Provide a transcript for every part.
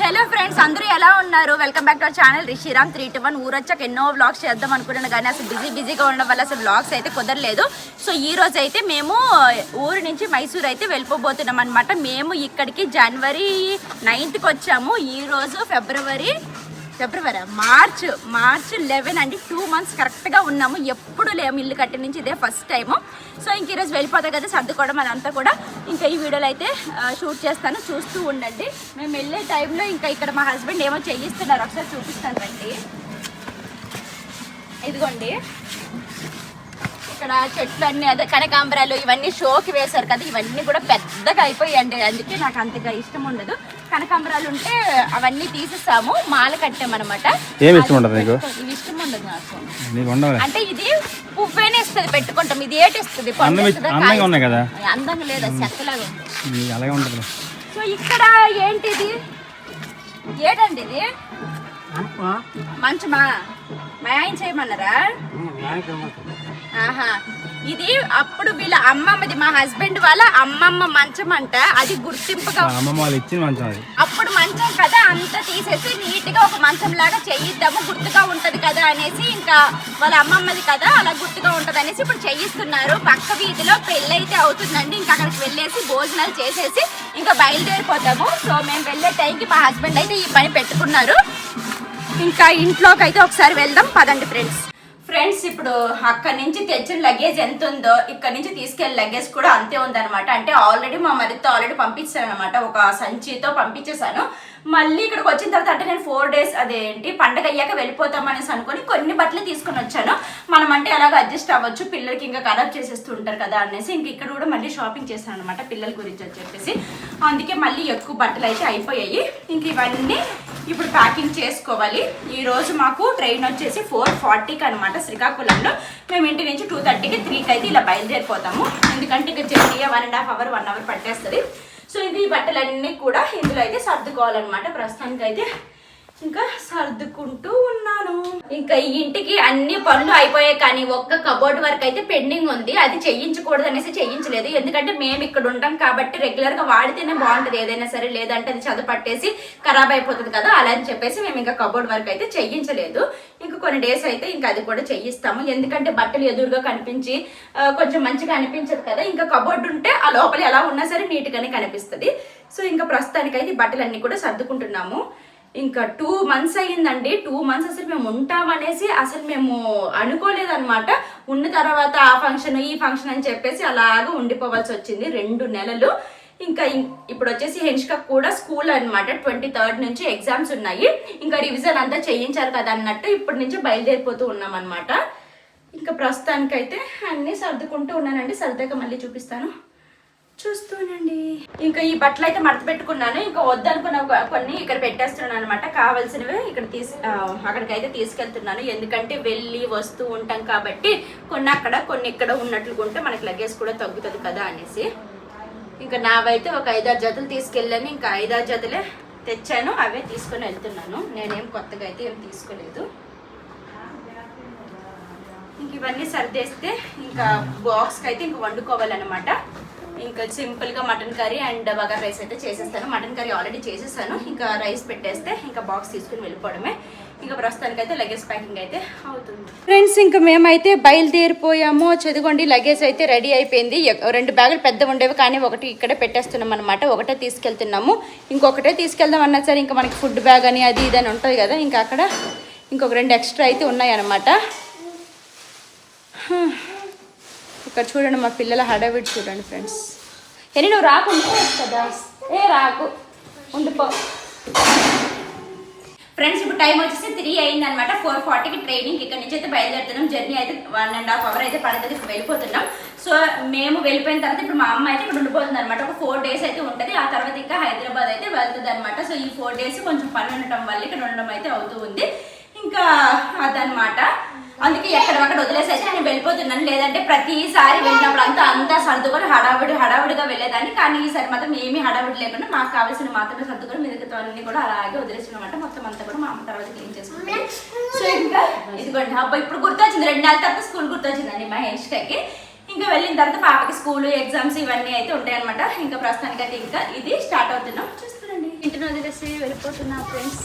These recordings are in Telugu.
హలో ఫ్రెండ్స్, అందరూ ఎలా ఉన్నారు? Welcome back to our channel Rishiram 321. ఊరొచ్చాక ఎన్నో వ్లాగ్స్ చేద్దాం అనుకున్నాను కానీ అసలు బిజీగా ఉండడం వల్ల అసలు వ్లాగ్స్ అయితే కుదరలేదు. సో ఈ రోజు అయితే మేము ఊరు నుంచి మైసూర్ అయితే వెళ్ళిపోబోతున్నాం అనమాట. మేము ఇక్కడికి జనవరి 9th వచ్చాము. ఈ రోజు ఫిబ్రవరి మార్చ్ 11 అంటే 2 months కరెక్ట్గా ఉన్నాము. ఎప్పుడు లేము, ఇల్లు కట్టి నుంచి ఇదే ఫస్ట్ టైము. సో ఇంక ఈరోజు వెళ్ళిపోతాం కదా, సర్దుకోవడం అదంతా కూడా ఇంకా ఈ వీడియోలో అయితే షూట్ చేస్తాను, చూస్తూ ఉండండి. మేము వెళ్ళే టైంలో ఇంకా ఇక్కడ మా హస్బెండ్ ఏమో చేయిస్తున్నారు, ఒకసారి చూపిస్తాను రండి. ఇదిగోండి, ఇక్కడ చెట్లు అన్నీ అదే కనకాంబరాలు ఇవన్నీ షోకి వేశారు కదా, ఇవన్నీ కూడా పెద్దగా అయిపోయాయండి. అందుకే నాకు అంతగా ఇష్టం ఉండదు. కనకాంబరాలు ఉంటే అవన్నీ తీసేసాము, మాల కట్టామన్నమాట. ఇవి ఇష్టం ఉండదు నాకు. అంటే ఇది పువ్వేనే ఇస్తుంది, పెట్టుకుంటాం. ఇది ఏటి ఇస్తుంది, అందంగా లేదా చెత్తలాగా ఉంది. సో ఇక్కడ ఏంటిది, ఏటండి ఇది? మంచమా మాయం చేయమన్నారా? ఆహా, ఇది అప్పుడు వీళ్ళ అమ్మమ్మది, మా హస్బెండ్ వాళ్ళ అమ్మమ్మ మంచం అంట. అది గుర్తింపుగా అప్పుడు మంచం కదా, అంతా తీసేసి నీట్ గా ఒక మంచం లాగా చేయిద్దాము, గుర్తుగా ఉంటది కదా అనేసి, ఇంకా వాళ్ళ అమ్మమ్మది కదా అలా గుర్తుగా ఉంటది అనేసి ఇప్పుడు చేయిస్తున్నారు. పక్క వీధిలో పెళ్ళి అయితే అవుతుందండి. ఇంకా అక్కడికి వెళ్ళేసి భోజనాలు చేసేసి ఇంకా బయలుదేరిపోతాము. సో మేము వెళ్ళే టైంకి మా హస్బెండ్ అయితే ఈ పని పెట్టుకున్నారు. ఇంకా ఇంట్లోకి అయితే ఒకసారి వెళ్దాం పదండి ఫ్రెండ్స్. ఇప్పుడు అక్కడి నుంచి తెచ్చిన లగేజ్ ఎంత ఉందో ఇక్కడ నుంచి తీసుకెళ్లే లగేజ్ కూడా అంతే ఉందన్నమాట. అంటే ఆల్రెడీ మా మరితో పంపించాను అనమాట, ఒక సంచితో పంపించేశాను. మళ్ళీ ఇక్కడికి వచ్చిన తర్వాత అంటే నేను 4 days అదేంటి పండగ అయ్యాక వెళ్ళిపోతామనేసి అనుకుని కొన్ని బట్టలు తీసుకుని వచ్చాను. మనం అంటే అలాగ అడ్జస్ట్ అవ్వచ్చు, పిల్లలకి ఇంకా ఖరాబ్ చేసేస్తూ ఉంటారు కదా అనేసి ఇంక ఇక్కడ కూడా మళ్ళీ షాపింగ్ చేశాను అనమాట పిల్లల గురించి అని చెప్పేసి. అందుకే మళ్ళీ ఎక్కువ బట్టలు అయితే అయిపోయాయి. ఇంక ఇవన్నీ ఇప్పుడు ప్యాకింగ్ చేసుకోవాలి. ఈ రోజు మాకు ట్రైన్ వచ్చేసి 4:40కి అనమాట శ్రీకాకుళంలో. మేము ఇంటి నుంచి 2:30కి 3కి అయితే ఇలా బయలుదేరిపోతాము. ఎందుకంటే ఇక జర్నీ 1.5 hour 1 hour పట్టేస్తుంది. సో ఇది ఈ బట్టలన్నీ కూడా ఇందులో అయితే సర్దుకోవాలన్నమాట. ప్రస్తుతానికి అయితే ఇంకా సర్దుకుంటూ ఉన్నాను. ఇంకా ఈ ఇంటికి అన్ని పనులు అయిపోయాయి కానీ ఒక్క కబోర్డ్ వర్క్ అయితే పెండింగ్ ఉంది. అది చెయ్యించకూడదు అనేసి చెయ్యించలేదు. ఎందుకంటే మేము ఇక్కడ ఉంటాం కాబట్టి రెగ్యులర్ గా వాడితేనే బాగుంటది ఏదైనా సరే, లేదంటే అది చదువు పట్టేసి ఖరాబ్ అయిపోతుంది కదా, అలా అని చెప్పేసి మేము ఇంకా కబోర్డ్ వర్క్ అయితే చెయ్యించలేదు. ఇంకా కొన్ని డేస్ అయితే ఇంకా అది కూడా చెయ్యిస్తాము. ఎందుకంటే బట్టలు ఎదురుగా కనిపించి కొంచెం మంచిగా అనిపించదు కదా. ఇంకా కబోర్డ్ ఉంటే ఆ లోపల ఎలా ఉన్నా సరే నీట్ గానే కనిపిస్తుంది. సో ఇంకా ప్రస్తుతానికైతే బట్టలన్నీ కూడా సర్దుకుంటున్నాము. ఇంకా 2 months అయ్యిందండి. 2 months అసలు మేము ఉంటామనేసి అసలు మేము అనుకోలేదన్నమాట. ఉన్న తర్వాత ఆ ఫంక్షన్ ఈ ఫంక్షన్ అని చెప్పేసి అలాగా ఉండిపోవాల్సి వచ్చింది 2 నెలలు. ఇంకా ఇప్పుడు వచ్చేసి హెన్షిక కూడా స్కూల్ అనమాట. 23rd నుంచి ఎగ్జామ్స్ ఉన్నాయి. ఇంకా రివిజన్ అంతా చేయించారు కదా అన్నట్టు ఇప్పటి నుంచి బయలుదేరిపోతూ ఉన్నాం అనమాట. ఇంకా ప్రస్తుతానికైతే అన్నీ సర్దుకుంటూ ఉన్నానండి. సర్దాక మళ్ళీ చూపిస్తాను, చూస్తూనండి. ఇంకా ఈ బట్టలు అయితే మడత పెట్టుకున్నాను. ఇంకా వద్దనుకున్న కొన్ని ఇక్కడ పెట్టేస్తున్నాను అనమాట. కావాల్సినవి ఇక్కడ అక్కడికైతే తీసుకెళ్తున్నాను. ఎందుకంటే వెళ్ళి వస్తూ ఉంటాం కాబట్టి కొన్ని అక్కడ కొన్ని ఇక్కడ ఉన్నట్లుగా ఉంటే మనకి లగేజ్ కూడా తగ్గుతుంది కదా అనేసి. ఇంకా నావైతే ఒక 5-6 జతలు తీసుకెళ్ళాను. ఇంకా 5-6 జతలే తెచ్చాను, అవే తీసుకొని వెళ్తున్నాను. నేనేం కొత్తగా అయితే ఏం తీసుకోలేదు. ఇంక ఇవన్నీ సర్దేస్తే ఇంకా బాక్స్కి అయితే ఇంక వండుకోవాలన్నమాట. ఇంకా సింపుల్గా mutton curry and bagara rice అయితే చేసేస్తాను. మటన్ కర్రీ ఆల్రెడీ చేసేసాను. ఇంకా రైస్ పెట్టేస్తే ఇంకా బాక్స్ తీసుకుని వెళ్ళిపోవడమే. ఇంకా ప్రస్తుతానికి అయితే లగేజ్ ప్యాకింగ్ అయితే అవుతుంది. ఫ్రెండ్స్, ఇంకా మేమైతే బయలుదేరిపోయాము. చదువుకోండి, లగేజ్ అయితే రెడీ అయిపోయింది. 2 బ్యాగులు పెద్ద ఉండేవి కానీ ఒకటి ఇక్కడే పెట్టేస్తున్నాం అనమాట. ఒకటే తీసుకెళ్తున్నాము. ఇంకొకటే తీసుకెళ్దాం అన్నా సరే ఇంకా మనకి ఫుడ్ బ్యాగ్ అని అది ఇది అని ఉంటుంది కదా, ఇంకా అక్కడ ఇంకొక 2 ఎక్స్ట్రా అయితే ఉన్నాయి అన్నమాట. ఇక్కడ చూడండి మా పిల్లల హడావిడి చూడండి ఫ్రెండ్స్. నువ్వు రాకు కదా, రాకు ఉండిపో. ఫ్రెండ్స్, ఇప్పుడు టైం వచ్చేసి 3 అయిందనమాట. 4:40కి ట్రైనింగ్ ఇక్కడ నుంచి అయితే బయలుదేరుతున్నాం. జర్నీ అయితే 1.5 hour అయితే పడుతుంది. ఇప్పుడు వెళ్ళిపోతున్నాం. సో మేము వెళ్ళిపోయిన తర్వాత ఇప్పుడు మా అమ్మ అయితే ఇక్కడ ఉండిపోతుంది అనమాట. ఒక 4 days అయితే ఉంటుంది. ఆ తర్వాత ఇంకా హైదరాబాద్ అయితే వెళ్తుంది అనమాట. సో ఈ 4 days కొంచెం పని ఉండటం వల్ల ఇక్కడ ఉండడం అయితే అవుతూ ఉంది. ఇంకా అదనమాట. అందుకే ఎక్కడక్కడ వదిలేసి అయితే నేను వెళ్ళిపోతున్నాను. లేదంటే ప్రతిసారి వెళ్ళినప్పుడు అంతా సర్దుకొని హడావుడిగా వెళ్ళేదాన్ని. కానీ ఈసారి మాత్రం ఏమీ హడావుడి లేకుండా నాకు కావాల్సిన మాత్రమే సర్దుకొని మిగతా అన్ని కూడా అలాగే వదిలేసినమాట. మొత్తం అంతా కూడా మా అమ్మ తర్వాత క్లీన్ చేసుకుంటాను. సో ఇంకా ఇదిగోండి, అబ్బా ఇప్పుడు గుర్తొచ్చింది, 2 నెలల తర్వాత స్కూల్ గుర్తొచ్చిందండి మా హెన్షికకి. ఇంకా వెళ్ళిన తర్వాత పాపకి స్కూల్ ఎగ్జామ్స్ ఇవన్నీ అయితే ఉంటాయి అనమాట. ఇంకా ప్రస్తుతానికి అయితే ఇంకా ఇది స్టార్ట్ అవుతున్నాం, చూస్తున్నాండి. ఇంటిని వదిలేసి వెళ్ళిపోతున్నా ఫ్రెండ్స్.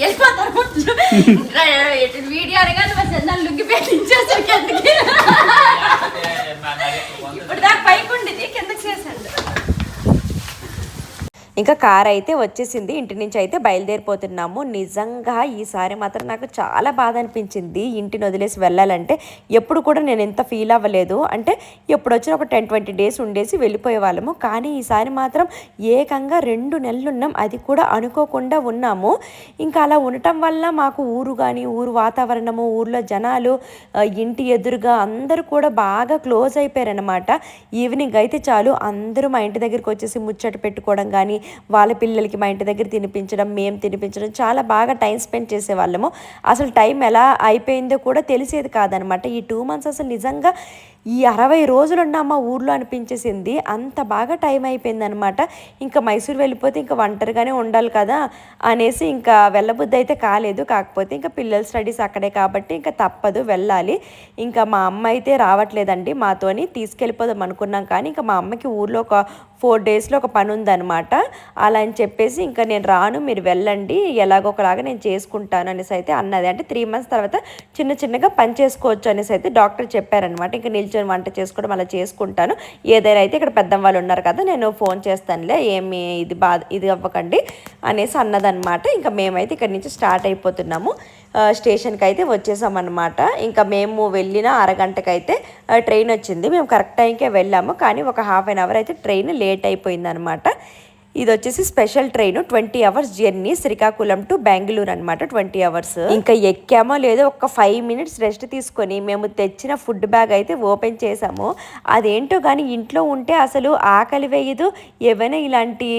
వెళ్ళిపోతారు వీడియో అనగా నువ్వు సెందాలు లుంగి పెట్టించేసారు కిందకి. ఇప్పుడు దాకా పైకి ఉండేది కిందకి చేశాడు. ఇంకా కార్ అయితే వచ్చేసింది. ఇంటి నుంచి అయితే బయలుదేరిపోతున్నాము. నిజంగా ఈసారి మాత్రం నాకు చాలా బాధ అనిపించింది ఇంటిని వదిలేసి వెళ్ళాలంటే. ఎప్పుడు కూడా నేను ఎంత ఫీల్ అవ్వలేదు. అంటే ఎప్పుడు వచ్చిన ఒక 10-20 డేస్ ఉండేసి వెళ్ళిపోయే వాళ్ళము. కానీ ఈసారి మాత్రం ఏకంగా 2 నెలలు ఉన్నాం. అది కూడా అనుకోకుండా ఉన్నాము. ఇంకా అలా ఉండటం వల్ల మాకు ఊరు కానీ ఊరు వాతావరణము, ఊర్లో జనాలు, ఇంటి ఎదురుగా అందరూ కూడా బాగా క్లోజ్ అయిపోయారనమాట. ఈవినింగ్ అయితే చాలు అందరూ మా ఇంటి దగ్గరికి వచ్చేసి ముచ్చట పెట్టుకోవడం కానీ, వాళ్ళ పిల్లలకి మా ఇంటి దగ్గర తినిపించడం, మేము తినిపించడం, చాలా బాగా టైం స్పెండ్ చేసేవాళ్ళము. అసలు టైం ఎలా అయిపోయిందో కూడా తెలిసేది కాదనమాట. ఈ 2 months అసలు నిజంగా ఈ 60 రోజులు ఉన్నామా ఊర్లో అనిపించేసింది. అంత బాగా టైం అయిపోయిందనమాట. ఇంకా మైసూర్ వెళ్ళిపోతే ఇంకా ఒంటరిగానే ఉండాలి కదా అనేసి ఇంకా వెళ్ళబుద్ధి అయితే కాలేదు. కాకపోతే ఇంకా పిల్లల స్టడీస్ అక్కడే కాబట్టి ఇంకా తప్పదు, వెళ్ళాలి. ఇంకా మా అమ్మ అయితే రావట్లేదండి మాతోని. తీసుకెళ్ళిపోదాం అనుకున్నాం కానీ ఇంకా మా అమ్మకి ఊర్లో ఒక 4 daysలో ఒక పని ఉందన్నమాట. అలా అని చెప్పేసి ఇంకా నేను రాను, మీరు వెళ్ళండి, ఎలాగో ఒకలాగా నేను చేసుకుంటాను అనేసి అయితే అన్నది. అంటే 3 months తర్వాత చిన్నగా పని చేసుకోవచ్చు అనేసి అయితే డాక్టర్ చెప్పారనమాట. ఇంకా నిల్చొని వంట చేసుకోవడం అలా చేసుకుంటాను, ఏదైనా అయితే ఇక్కడ పెద్దమ్మ వాళ్ళు ఉన్నారు కదా నేను ఫోన్ చేస్తానులే, ఏమి ఇది అవ్వకండి అనేసి అన్నదనమాట. ఇంకా మేమైతే ఇక్కడ నుంచి స్టార్ట్ అయిపోతున్నాము. స్టేషన్కి అయితే వచ్చేసామన్నమాట. ఇంకా మేము వెళ్ళిన అరగంటకైతే ట్రైన్ వచ్చింది. మేము కరెక్ట్ టైంకే వెళ్ళాము. కానీ ఒక 1/2 hour అయితే ట్రైన్ లేట్ అయిపోయిందనమాట. ఇది వచ్చేసి special train, 20 hours journey, Srikakulam to Bengaluru అనమాట. 20 hours. ఇంకా ఎక్కామో లేదో ఒక 5 minutes రెస్ట్ తీసుకొని మేము తెచ్చిన ఫుడ్ బ్యాగ్ అయితే ఓపెన్ చేసాము. అదేంటో కానీ ఇంట్లో ఉంటే అసలు ఆకలి వేయదు, ఏవైనా ఇలాంటి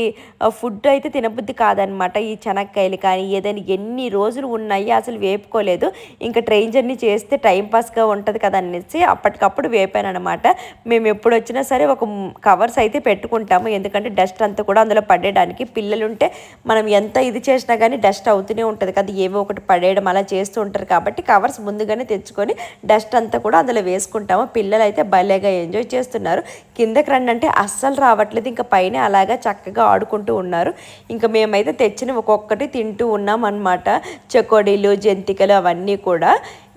ఫుడ్ అయితే తినబుద్ధి కాదనమాట. ఈ చెనక్కాయలు కానీ ఏదైనా ఎన్ని రోజులు ఉన్నాయి అసలు వేపుకోలేదు. ఇంకా ట్రైన్ జర్నీ చేస్తే టైంపాస్గా ఉంటుంది కదా అనేసి అప్పటికప్పుడు వేపాను అనమాట. మేము ఎప్పుడు వచ్చినా సరే ఒక కవర్స్ అయితే పెట్టుకుంటాము, ఎందుకంటే డస్ట్ అంతా కూడా అందులో పడేయడానికి. పిల్లలుంటే మనం ఎంత ఇది చేసినా కానీ డస్ట్ అవుతూనే ఉంటుంది కదా, ఏవో ఒకటి పడేయడం అలా చేస్తూ ఉంటారు. కాబట్టి కవర్స్ ముందుగానే తెచ్చుకొని డస్ట్ అంతా కూడా అందులో వేసుకుంటాము. పిల్లలు అయితే భలేగా ఎంజాయ్ చేస్తున్నారు. కిందకి రండి అంటే అస్సలు రావట్లేదు, ఇంకా పైన అలాగా చక్కగా ఆడుకుంటూ ఉన్నారు. ఇంకా మేమైతే తెచ్చిన ఒక్కొక్కటి తింటూ ఉన్నాం అనమాట. చెకోడీలు, జంతికలు అవన్నీ కూడా.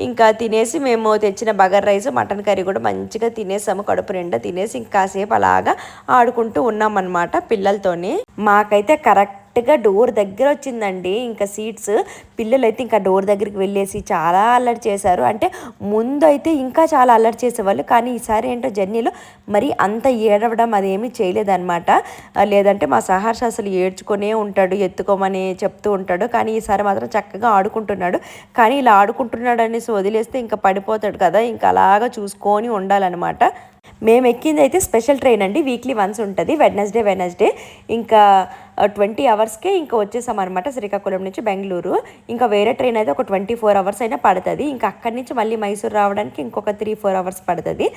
ఇంకా తినేసి మేము తెచ్చిన బగర్ రైస్, మటన్ కర్రీ కూడా మంచిగా తినేసాము. కడుపు నిండా తినేసి ఇంకా కాసేపు అలాగా ఆడుకుంటూ ఉన్నామన్నమాట పిల్లలతోని. మాకైతే కరెక్ట్గా డోర్ దగ్గర వచ్చిందండి ఇంకా సీట్స్. పిల్లలైతే ఇంకా డోర్ దగ్గరికి వెళ్ళేసి చాలా అల్లరి చేశారు. అంటే ముందు అయితే ఇంకా చాలా అల్లరి చేసేవాళ్ళు, కానీ ఈసారి ఏంటో జర్నీలో మరి అంత ఏడవడం అదేమీ చేయలేదన్నమాట. లేదంటే మా సహర్ష అసలు ఏడ్చుకొనే ఉంటాడు, ఎత్తుకోమని చెప్తూ ఉంటాడు. కానీ ఈసారి మాత్రం చక్కగా ఆడుకుంటున్నాడు. కానీ ఇలా ఆడుకుంటున్నాడు అనేసి వదిలేస్తే ఇంకా పడిపోతాడు కదా, ఇంకా అలాగా చూసుకొని ఉండాలన్నమాట. మేము ఎక్కింది అయితే స్పెషల్ ట్రైన్ అండి, వీక్లీ వన్స్ ఉంటుంది, వెడ్నెస్డే. ఇంకా 20 hours ఇంకా వచ్చేసామన్నమాట శ్రీకాకుళం నుంచి బెంగళూరు. ఇంకా వేరే ట్రైన్ అయితే ఒక 24 hours అయినా పడుతుంది. ఇంకా అక్కడి నుంచి మళ్ళీ మైసూర్ రావడానికి ఇంకొక 3-4 hours పడుతుంది.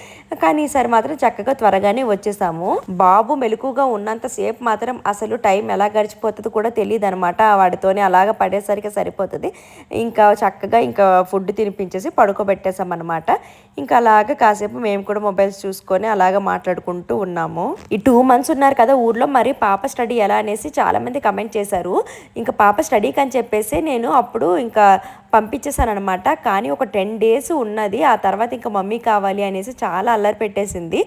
కానీ ఈసారి మాత్రం చక్కగా త్వరగానే వచ్చేసాము. బాబు మెలకుగా ఉన్నంతసేపు మాత్రం అసలు టైం ఎలా గడిచిపోతుందో కూడా తెలియదు అనమాట. వాడితోనే అలాగ పడేసరికి సరిపోతుంది. ఇంకా చక్కగా ఇంకా ఫుడ్ తినిపించేసి పడుకోబెట్టేసామన్నమాట. ఇంకా అలాగ కాసేపు మేము కూడా మొబైల్స్ చూసుకొని అలాగ మాట్లాడుకుంటూ ఉన్నాము. ఈ 2 months ఉన్నారు కదా ఊర్లో, మరి పాప స్టడీ ఎలా అనేసి చాలామంది కమెంట్ చేశారు. ఇంకా పాప స్టడీకి అని చెప్పేసి నేను అప్పుడు ఇంకా పంపించేశాను అనమాట. కానీ ఒక 10 days ఉన్నది, ఆ తర్వాత ఇంకా మమ్మీ కావాలి అనేసి చాలా అల్లరి పెట్టేసింది.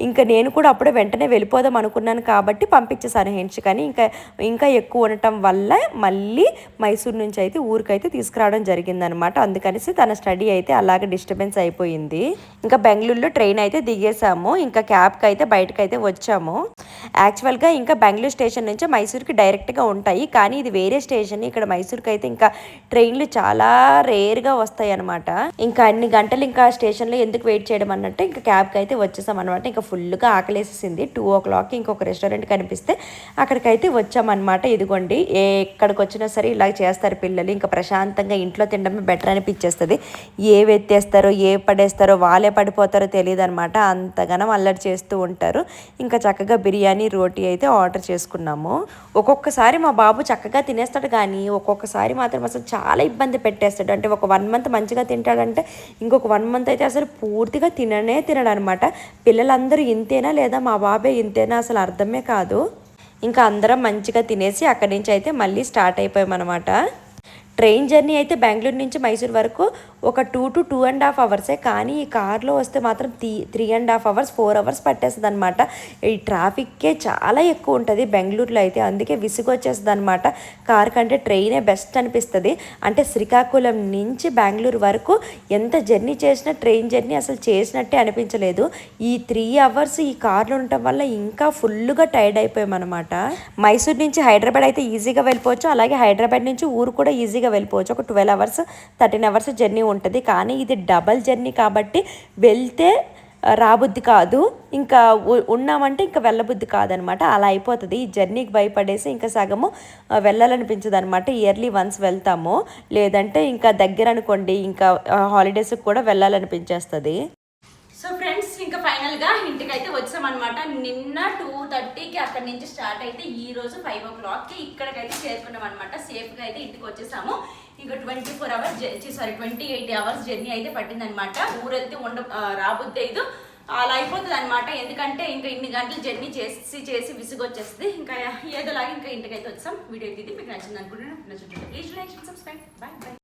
ఇంకా నేను కూడా అప్పుడే వెంటనే వెళ్ళిపోదాం అనుకున్నాను కాబట్టి పంపించేశాను హెండ్స్. కానీ ఇంకా ఎక్కువ ఉండటం వల్ల మళ్ళీ మైసూర్ నుంచి అయితే ఊరికైతే తీసుకురావడం జరిగిందనమాట. అందుకనేసి తన స్టడీ అయితే అలాగే డిస్టర్బెన్స్ అయిపోయింది. ఇంకా బెంగళూరులో ట్రైన్ అయితే దిగేసాము. ఇంకా క్యాబ్కి అయితే బయటకైతే వచ్చాము. యాక్చువల్గా ఇంకా బెంగళూరు స్టేషన్ నుంచి మైసూర్కి డైరెక్ట్గా ఉంటాయి, కానీ ఇది వేరే స్టేషన్. ఇక్కడ మైసూర్కి అయితే ఇంకా ట్రైన్లు చాలా రేర్గా వస్తాయి అనమాట. ఇంకా అన్ని గంటలు ఇంకా స్టేషన్లో ఎందుకు వెయిట్ చేయడం అన్నట్టు ఇంకా క్యాబ్కి అయితే వచ్చేసాం అనమాట. ఇంకా ఫుల్గా ఆకలేసేసింది. 2 o'clock ఇంకొక రెస్టారెంట్ కనిపిస్తే అక్కడికైతే వచ్చామన్నమాట. ఇదిగోండి, ఎక్కడికి వచ్చినా సరే ఇలా చేస్తారు పిల్లలు. ఇంకా ప్రశాంతంగా ఇంట్లో తినడమే బెటర్ అనిపించేస్తుంది. ఏ ఎత్తేస్తారో ఏ పడేస్తారో వాళ్ళే పడిపోతారో తెలియదు అనమాట. అంతగానో అల్లరి చేస్తూ ఉంటారు. ఇంకా చక్కగా బిర్యానీ, రోటీ అయితే ఆర్డర్ చేసుకున్నాము. ఒక్కొక్కసారి మా బాబు చక్కగా తినేస్తాడు, కానీ ఒక్కొక్కసారి మాత్రం అసలు చాలా ఇబ్బంది పెట్టేస్తాడు. అంటే ఒక 1 month మంచిగా తింటాడంటే ఇంకొక 1 month అయితే అసలు పూర్తిగా తినడు అనమాట. పిల్లలందరూ ఇంతేనా లేదా మా బాబే ఇంతేనా అసలు అర్థమే కాదు. ఇంకా అందరం మంచిగా తినేసి అక్కడి నుంచి అయితే మళ్ళీ స్టార్ట్ అయిపోయాం అనమాట. ట్రైన్ జర్నీ అయితే బెంగళూరు నుంచి మైసూర్ వరకు ఒక 2 to 2.5 అవర్సే, కానీ ఈ కార్లో వస్తే మాత్రం 3.5 అవర్స్ 4 అవర్స్ పట్టేస్తుంది అనమాట. ఈ ట్రాఫిక్కే చాలా ఎక్కువ ఉంటుంది బెంగళూరులో అయితే, అందుకే విసుగొచ్చేస్తుంది అనమాట. కార్ కంటే ట్రైనే బెస్ట్ అనిపిస్తుంది. అంటే శ్రీకాకుళం నుంచి బెంగళూరు వరకు ఎంత జర్నీ చేసినా ట్రైన్ జర్నీ అసలు చేసినట్టే అనిపించలేదు. ఈ 3 అవర్స్ ఈ కార్లో ఉండటం వల్ల ఇంకా ఫుల్గా టైర్డ్ అయిపోయాం అనమాట. మైసూర్ నుంచి హైదరాబాద్ అయితే ఈజీగా వెళ్ళిపోవచ్చు, అలాగే హైదరాబాద్ నుంచి ఊరు కూడా ఈజీగా వెళ్ళిపోవచ్చు. ఒక 12 అవర్స్ 13 అవర్స్ జర్నీ ఉంటుంది. కానీ ఇది డబల్ జర్నీ కాబట్టి వెళ్తే రాబుద్ధి కాదు, ఇంకా ఉన్నామంటే ఇంకా వెళ్ళబుద్ధి కాదనమాట. అలా అయిపోతుంది. ఈ జర్నీకి భయపడేసి ఇంకా సగము వెళ్ళాలనిపించదు అనమాట. ఇయర్లీ వన్స్ వెళ్తాము, లేదంటే ఇంకా దగ్గర అనుకోండి ఇంకా హాలిడేస్కి కూడా వెళ్ళాలనిపించేస్తుంది. సో ఫ్రెండ్స్, ఇంకా ఫైనల్గా ఇంటికి అయితే వచ్చామన్నమాట. నిన్న 2:30కి అక్కడి నుంచి స్టార్ట్ అయితే ఈ రోజు 5 o'clockకి ఇక్కడికైతే చేరుకున్నాం అనమాట. సేఫ్గా అయితే ఇంటికి వచ్చేసాము. ఇంకా 28 అవర్స్ జర్నీ అయితే పట్టిందనమాట. ఊరైతే రాబుద్ది అయితే అలా అయిపోతుంది అనమాట. ఎందుకంటే ఇంకా ఇన్ని గంటలు జర్నీ చేసి విసుగొచ్చేస్తుంది. ఇంకా ఏదోలాగా ఇంకా ఇంటికి అయితే వచ్చాం. వీడియో ఇది మీకు నచ్చింది అనుకుంటున్నాను. నచ్చుతుంది please like, subscribe. Bye bye.